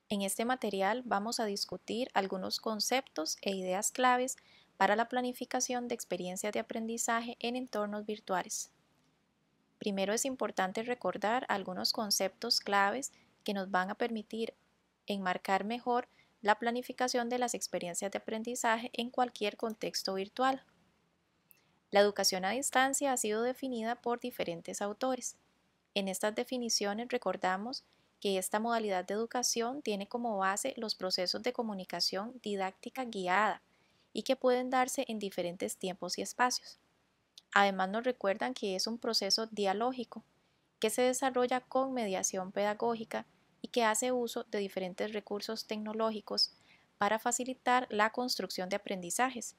En este material vamos a discutir algunos conceptos e ideas claves para la planificación de experiencias de aprendizaje en entornos virtuales. Primero es importante recordar algunos conceptos claves que nos van a permitir enmarcar mejor la planificación de las experiencias de aprendizaje en cualquier contexto virtual. La educación a distancia ha sido definida por diferentes autores. En estas definiciones recordamos que esta modalidad de educación tiene como base los procesos de comunicación didáctica guiada y que pueden darse en diferentes tiempos y espacios. Además nos recuerdan que es un proceso dialógico que se desarrolla con mediación pedagógica y que hace uso de diferentes recursos tecnológicos para facilitar la construcción de aprendizajes.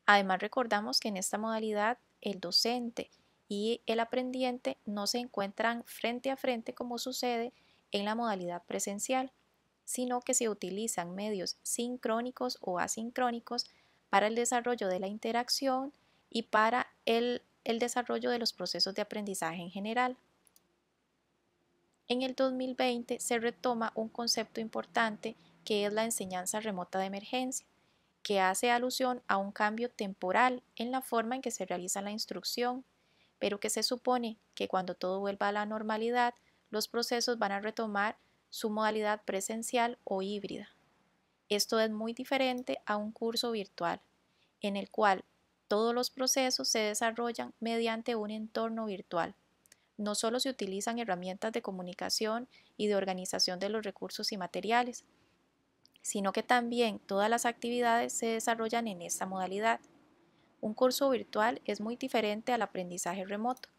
Además recordamos que en esta modalidad el docente y el aprendiente no se encuentran frente a frente como sucede en la modalidad presencial, sino que se utilizan medios sincrónicos o asincrónicos para el desarrollo de la interacción y para el desarrollo de los procesos de aprendizaje en general. En el 2020 se retoma un concepto importante que es la enseñanza remota de emergencia, que hace alusión a un cambio temporal en la forma en que se realiza la instrucción, pero que se supone que cuando todo vuelva a la normalidad, los procesos van a retomar su modalidad presencial o híbrida. Esto es muy diferente a un curso virtual, en el cual todos los procesos se desarrollan mediante un entorno virtual. No solo se utilizan herramientas de comunicación y de organización de los recursos y materiales, sino que también todas las actividades se desarrollan en esta modalidad. Un curso virtual es muy diferente al aprendizaje remoto,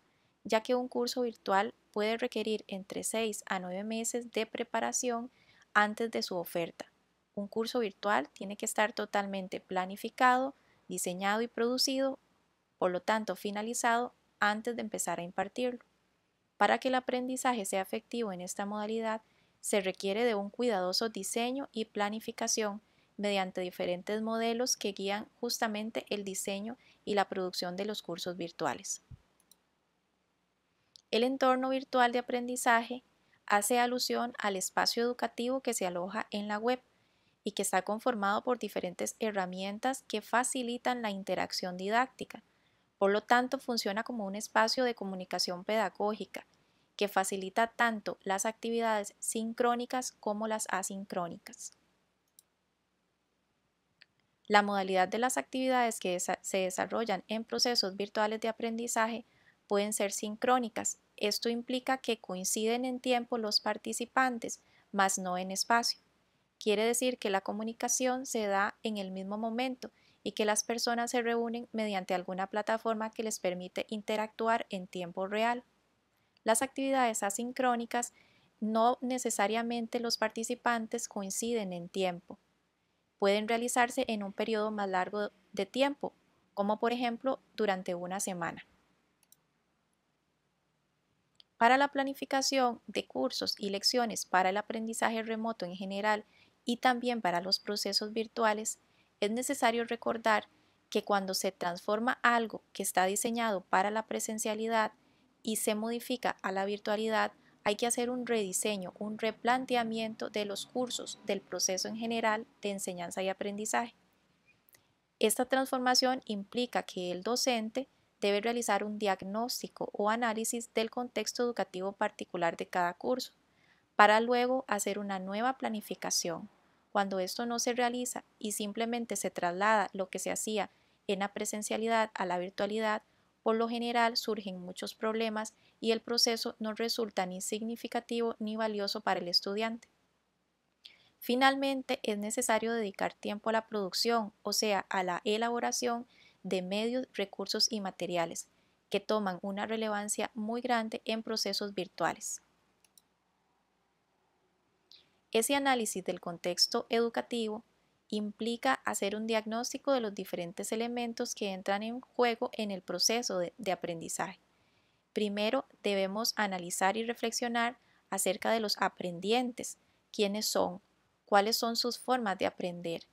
ya que un curso virtual puede requerir entre 6 a 9 meses de preparación antes de su oferta. Un curso virtual tiene que estar totalmente planificado, diseñado y producido, por lo tanto finalizado antes de empezar a impartirlo. Para que el aprendizaje sea efectivo en esta modalidad, se requiere de un cuidadoso diseño y planificación mediante diferentes modelos que guían justamente el diseño y la producción de los cursos virtuales. El entorno virtual de aprendizaje hace alusión al espacio educativo que se aloja en la web y que está conformado por diferentes herramientas que facilitan la interacción didáctica. Por lo tanto, funciona como un espacio de comunicación pedagógica que facilita tanto las actividades sincrónicas como las asincrónicas. La modalidad de las actividades que se desarrollan en procesos virtuales de aprendizaje pueden ser sincrónicas. Esto implica que coinciden en tiempo los participantes, mas no en espacio. Quiere decir que la comunicación se da en el mismo momento y que las personas se reúnen mediante alguna plataforma que les permite interactuar en tiempo real. Las actividades asincrónicas no necesariamente los participantes coinciden en tiempo. Pueden realizarse en un periodo más largo de tiempo, como por ejemplo durante una semana. Para la planificación de cursos y lecciones para el aprendizaje remoto en general y también para los procesos virtuales, es necesario recordar que cuando se transforma algo que está diseñado para la presencialidad y se modifica a la virtualidad, hay que hacer un rediseño, un replanteamiento de los cursos, del proceso en general de enseñanza y aprendizaje. Esta transformación implica que el docente debe realizar un diagnóstico o análisis del contexto educativo particular de cada curso, para luego hacer una nueva planificación. Cuando esto no se realiza y simplemente se traslada lo que se hacía en la presencialidad a la virtualidad, por lo general surgen muchos problemas y el proceso no resulta ni significativo ni valioso para el estudiante. Finalmente, es necesario dedicar tiempo a la producción, o sea, a la elaboración de medios, recursos y materiales, que toman una relevancia muy grande en procesos virtuales. Ese análisis del contexto educativo implica hacer un diagnóstico de los diferentes elementos que entran en juego en el proceso de aprendizaje. Primero, debemos analizar y reflexionar acerca de los aprendientes, quiénes son, cuáles son sus formas de aprender,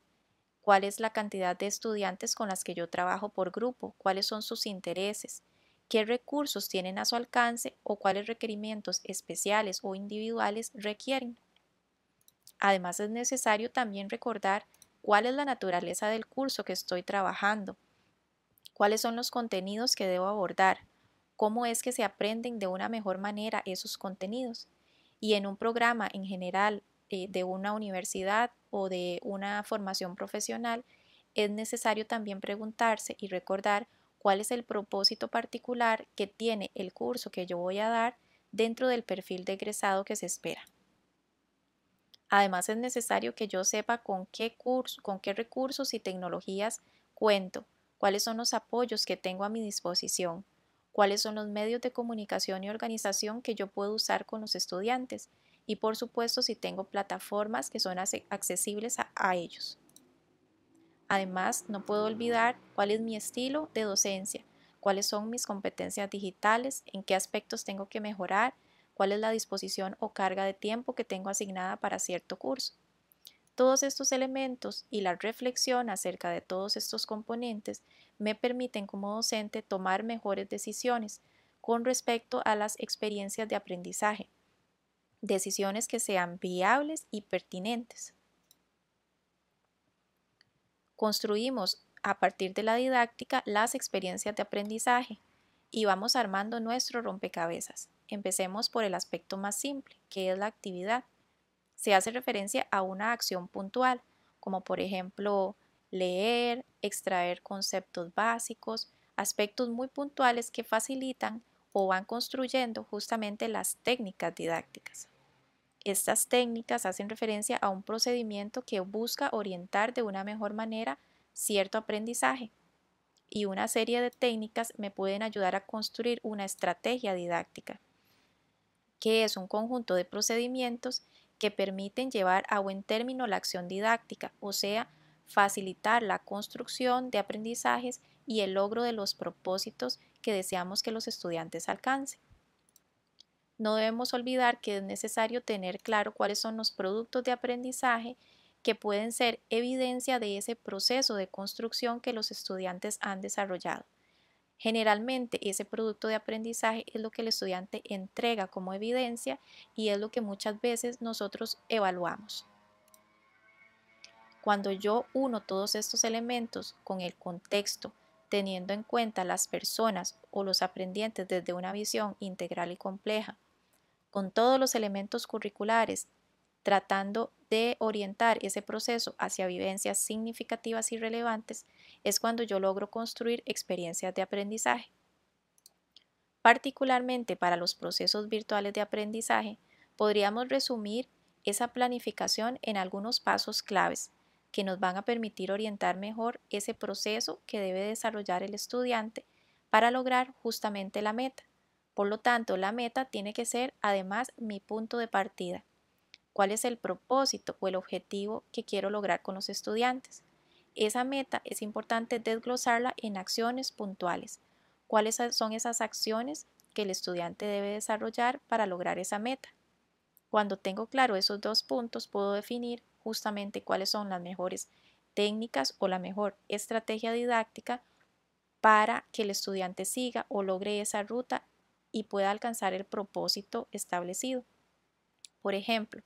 cuál es la cantidad de estudiantes con las que yo trabajo por grupo, cuáles son sus intereses, qué recursos tienen a su alcance o cuáles requerimientos especiales o individuales requieren. Además, es necesario también recordar cuál es la naturaleza del curso que estoy trabajando, cuáles son los contenidos que debo abordar, cómo es que se aprenden de una mejor manera esos contenidos. Y en un programa en general de una universidad o de una formación profesional, es necesario también preguntarse y recordar cuál es el propósito particular que tiene el curso que yo voy a dar dentro del perfil de egresado que se espera. Además, es necesario que yo sepa con qué recursos y tecnologías cuento, cuáles son los apoyos que tengo a mi disposición, cuáles son los medios de comunicación y organización que yo puedo usar con los estudiantes y, por supuesto, si tengo plataformas que son accesibles a ellos. Además, no puedo olvidar cuál es mi estilo de docencia, cuáles son mis competencias digitales, en qué aspectos tengo que mejorar, cuál es la disposición o carga de tiempo que tengo asignada para cierto curso. Todos estos elementos y la reflexión acerca de todos estos componentes me permiten como docente tomar mejores decisiones con respecto a las experiencias de aprendizaje, decisiones que sean viables y pertinentes. Construimos a partir de la didáctica las experiencias de aprendizaje y vamos armando nuestro rompecabezas. Empecemos por el aspecto más simple, que es la actividad. Se hace referencia a una acción puntual, como por ejemplo leer, extraer conceptos básicos, aspectos muy puntuales que facilitan o van construyendo justamente las técnicas didácticas. Estas técnicas hacen referencia a un procedimiento que busca orientar de una mejor manera cierto aprendizaje y una serie de técnicas me pueden ayudar a construir una estrategia didáctica, que es un conjunto de procedimientos que permiten llevar a buen término la acción didáctica, o sea, facilitar la construcción de aprendizajes y el logro de los propósitos que deseamos que los estudiantes alcancen. No debemos olvidar que es necesario tener claro cuáles son los productos de aprendizaje que pueden ser evidencia de ese proceso de construcción que los estudiantes han desarrollado. Generalmente ese producto de aprendizaje es lo que el estudiante entrega como evidencia y es lo que muchas veces nosotros evaluamos. Cuando yo uno todos estos elementos con el contexto, teniendo en cuenta las personas o los aprendientes desde una visión integral y compleja, con todos los elementos curriculares, tratando de orientar ese proceso hacia vivencias significativas y relevantes, es cuando yo logro construir experiencias de aprendizaje. Particularmente para los procesos virtuales de aprendizaje, podríamos resumir esa planificación en algunos pasos claves que nos van a permitir orientar mejor ese proceso que debe desarrollar el estudiante para lograr justamente la meta. Por lo tanto, la meta tiene que ser además mi punto de partida. ¿Cuál es el propósito o el objetivo que quiero lograr con los estudiantes? Esa meta es importante desglosarla en acciones puntuales. ¿Cuáles son esas acciones que el estudiante debe desarrollar para lograr esa meta? Cuando tengo claro esos dos puntos, puedo definir justamente cuáles son las mejores técnicas o la mejor estrategia didáctica para que el estudiante siga o logre esa ruta y pueda alcanzar el propósito establecido. Por ejemplo,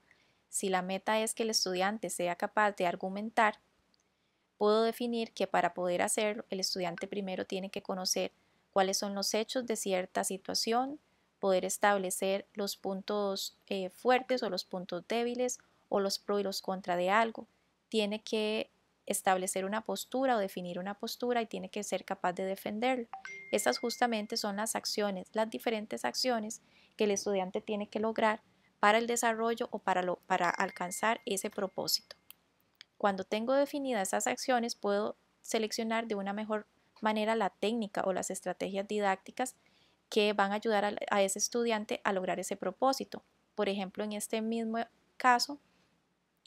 si la meta es que el estudiante sea capaz de argumentar, puedo definir que para poder hacerlo, el estudiante primero tiene que conocer cuáles son los hechos de cierta situación, poder establecer los puntos fuertes o los puntos débiles o los pro y los contra de algo. Tiene que establecer una postura o definir una postura y tiene que ser capaz de defenderlo. Estas justamente son las acciones, las diferentes acciones que el estudiante tiene que lograr para el desarrollo o para alcanzar ese propósito. Cuando tengo definidas esas acciones, puedo seleccionar de una mejor manera la técnica o las estrategias didácticas que van a ayudar a ese estudiante a lograr ese propósito. Por ejemplo, en este mismo caso,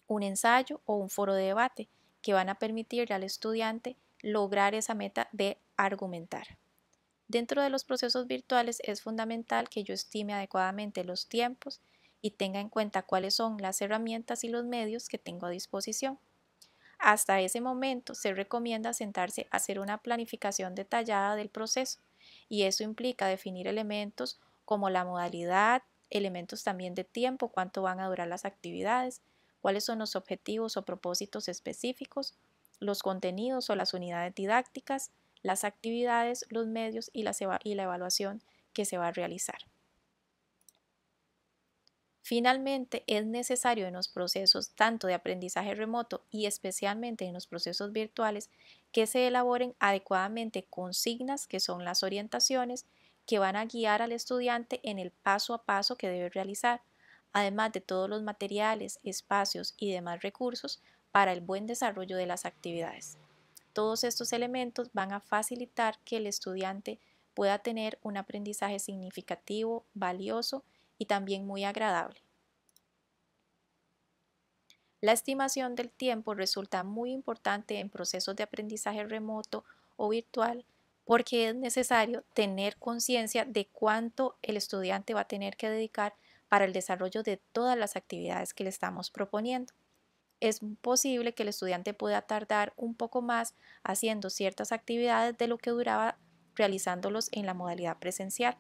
un ensayo o un foro de debate que van a permitir al estudiante lograr esa meta de argumentar. Dentro de los procesos virtuales es fundamental que yo estime adecuadamente los tiempos y tenga en cuenta cuáles son las herramientas y los medios que tengo a disposición. Hasta ese momento se recomienda sentarse a hacer una planificación detallada del proceso y eso implica definir elementos como la modalidad, elementos también de tiempo, cuánto van a durar las actividades, cuáles son los objetivos o propósitos específicos, los contenidos o las unidades didácticas, las actividades, los medios y la evaluación que se va a realizar. Finalmente, es necesario en los procesos tanto de aprendizaje remoto y especialmente en los procesos virtuales que se elaboren adecuadamente consignas que son las orientaciones que van a guiar al estudiante en el paso a paso que debe realizar, además de todos los materiales, espacios y demás recursos para el buen desarrollo de las actividades. Todos estos elementos van a facilitar que el estudiante pueda tener un aprendizaje significativo, valioso y también muy agradable. La estimación del tiempo resulta muy importante en procesos de aprendizaje remoto o virtual porque es necesario tener conciencia de cuánto el estudiante va a tener que dedicar para el desarrollo de todas las actividades que le estamos proponiendo. Es posible que el estudiante pueda tardar un poco más haciendo ciertas actividades de lo que duraba realizándolos en la modalidad presencial.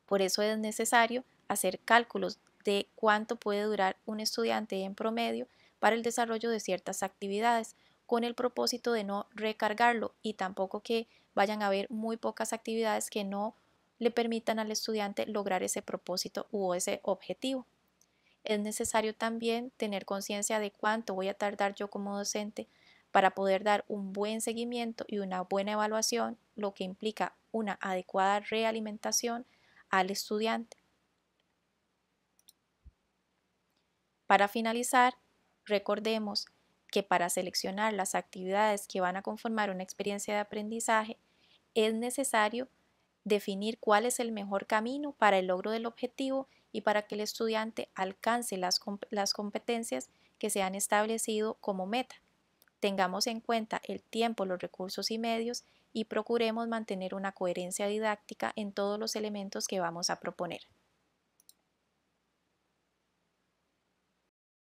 Por eso es necesario hacer cálculos de cuánto puede durar un estudiante en promedio para el desarrollo de ciertas actividades, con el propósito de no recargarlo y tampoco que vayan a haber muy pocas actividades que no le permitan al estudiante lograr ese propósito u ese objetivo. Es necesario también tener conciencia de cuánto voy a tardar yo como docente para poder dar un buen seguimiento y una buena evaluación, lo que implica una adecuada realimentación al estudiante. Para finalizar, recordemos que para seleccionar las actividades que van a conformar una experiencia de aprendizaje, es necesario definir cuál es el mejor camino para el logro del objetivo y para que el estudiante alcance las competencias que se han establecido como meta. Tengamos en cuenta el tiempo, los recursos y medios y procuremos mantener una coherencia didáctica en todos los elementos que vamos a proponer.